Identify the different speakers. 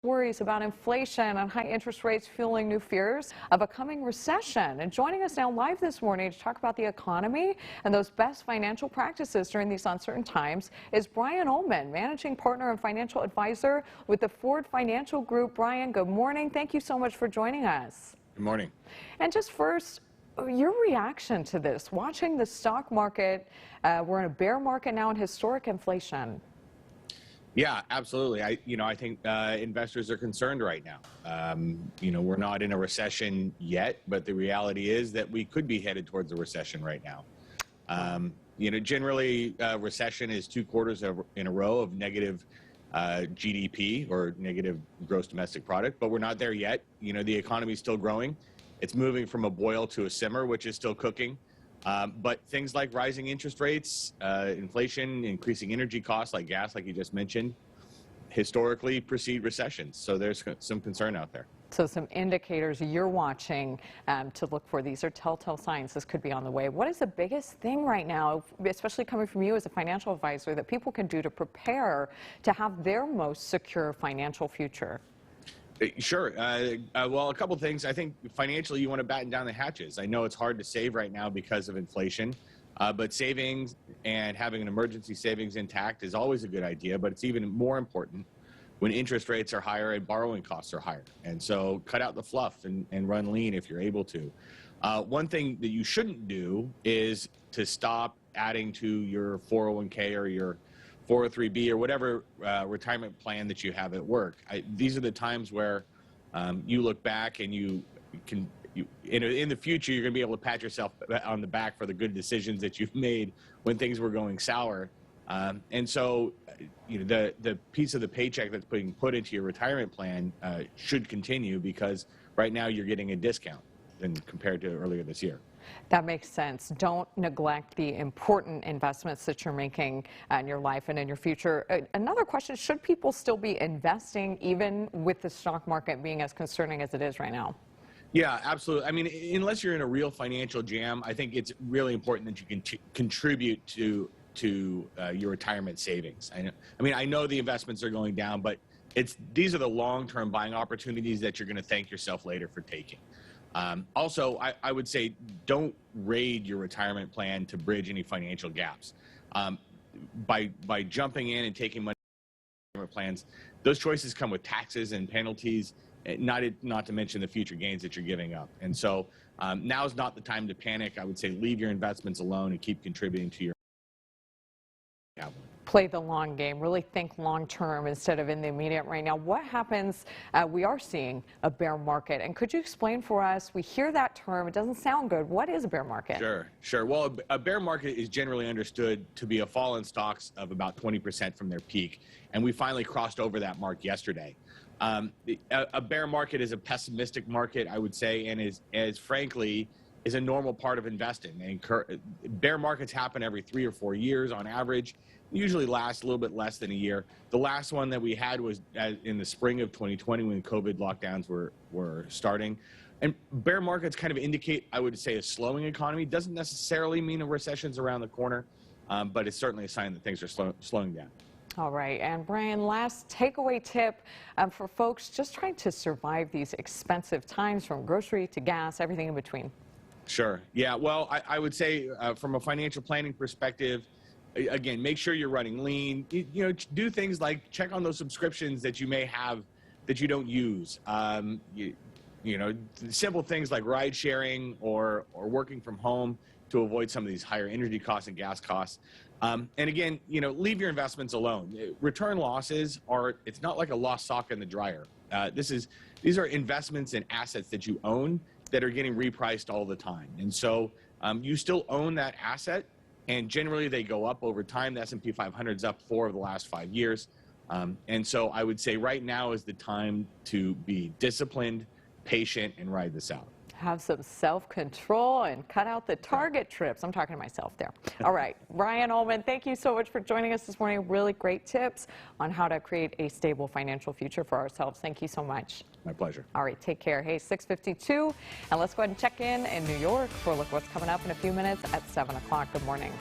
Speaker 1: Worries about inflation and high interest rates fueling new fears of a coming recession. And joining us now live this morning to talk about the economy and those best financial practices during these uncertain times is Brian Ullmann, managing partner and financial advisor with the Ford Financial Group. Brian, good morning. Thank you so much for joining us.
Speaker 2: Good morning.
Speaker 1: And just first, your reaction to this, watching the stock market, we're in a bear market now and historic inflation.
Speaker 2: Yeah, absolutely. I think investors are concerned right now. We're not in a recession yet, but the reality is that we could be headed towards a recession right now. Generally, recession is 2 quarters in a row of negative GDP or negative gross domestic product, but we're not there yet. The economy is still growing. It's moving from a boil to a simmer, which is still cooking. But things like rising interest rates, inflation, increasing energy costs like gas, like you just mentioned, historically precede recessions. So there's some concern out there.
Speaker 1: So some indicators you're watching to look for. These are telltale signs this could be on the way. What is the biggest thing right now, especially coming from you as a financial advisor, that people can do to prepare to have their most secure financial future?
Speaker 2: Sure. Well, a couple things. I think financially you want to batten down the hatches. I know it's hard to save right now because of inflation, but savings and having an emergency savings intact is always a good idea, but it's even more important when interest rates are higher and borrowing costs are higher. And so cut out the fluff and run lean if you're able to. One thing that you shouldn't do is to stop adding to your 401k or your 403b or whatever retirement plan that you have at work. These are the times where you look back and in the future you're going to be able to pat yourself on the back for the good decisions that you've made when things were going sour. And so the piece of the paycheck that's being put into your retirement plan should continue, because right now you're getting a discount than compared to earlier this year.
Speaker 1: That makes sense. Don't neglect the important investments that you're making in your life and in your future. Another question, should people still be investing even with the stock market being as concerning as it is right now?
Speaker 2: Yeah, absolutely. I mean, unless you're in a real financial jam, I think it's really important that you can contribute to your retirement savings. I know the investments are going down, but these are the long-term buying opportunities that you're going to thank yourself later for taking. Also, I would say don't raid your retirement plan to bridge any financial gaps. By jumping in and taking money from retirement plans, those choices come with taxes and penalties, not to mention the future gains that you're giving up. And so now is not the time to panic. I would say leave your investments alone and keep contributing to your
Speaker 1: Play the long game, really think long term instead of in the immediate right now. What happens, we are seeing a bear market, and could you explain for us, we hear that term, it doesn't sound good. What is a bear market?
Speaker 2: Sure. Well, a bear market is generally understood to be a fall in stocks of about 20% from their peak, and we finally crossed over that mark yesterday. A bear market is a pessimistic market, I would say, and is frankly a normal part of investing. Bear markets happen every 3 or 4 years on average, usually last a little bit less than a year. The last one that we had was in the spring of 2020 when COVID lockdowns were starting. And bear markets kind of indicate, I would say, a slowing economy. Doesn't necessarily mean a recession's around the corner, but it's certainly a sign that things are slowing down.
Speaker 1: All right, and Brian, last takeaway tip for folks just trying to survive these expensive times, from grocery to gas, everything in between.
Speaker 2: Sure. Yeah. Well, I would say from a financial planning perspective, again, make sure you're running lean. Do things like check on those subscriptions that you may have that you don't use. Simple things like ride sharing or working from home to avoid some of these higher energy costs and gas costs. And again, leave your investments alone. Return losses it's not like a lost sock in the dryer. These are investments in assets that you own that are getting repriced all the time. And so you still own that asset, and generally they go up over time. The S&P 500 is up 4 of the last 5 years. And so I would say right now is the time to be disciplined, patient, and ride this out.
Speaker 1: Have some self-control and cut out the Target trips. I'm talking to myself there. All right, Brian Ullmann, thank you so much for joining us this morning. Really great tips on how to create a stable financial future for ourselves. Thank you so much.
Speaker 2: My pleasure.
Speaker 1: All right, take care. Hey, 6:52, and let's go ahead and check in New York for a look at what's coming up in a few minutes at 7 o'clock. Good morning.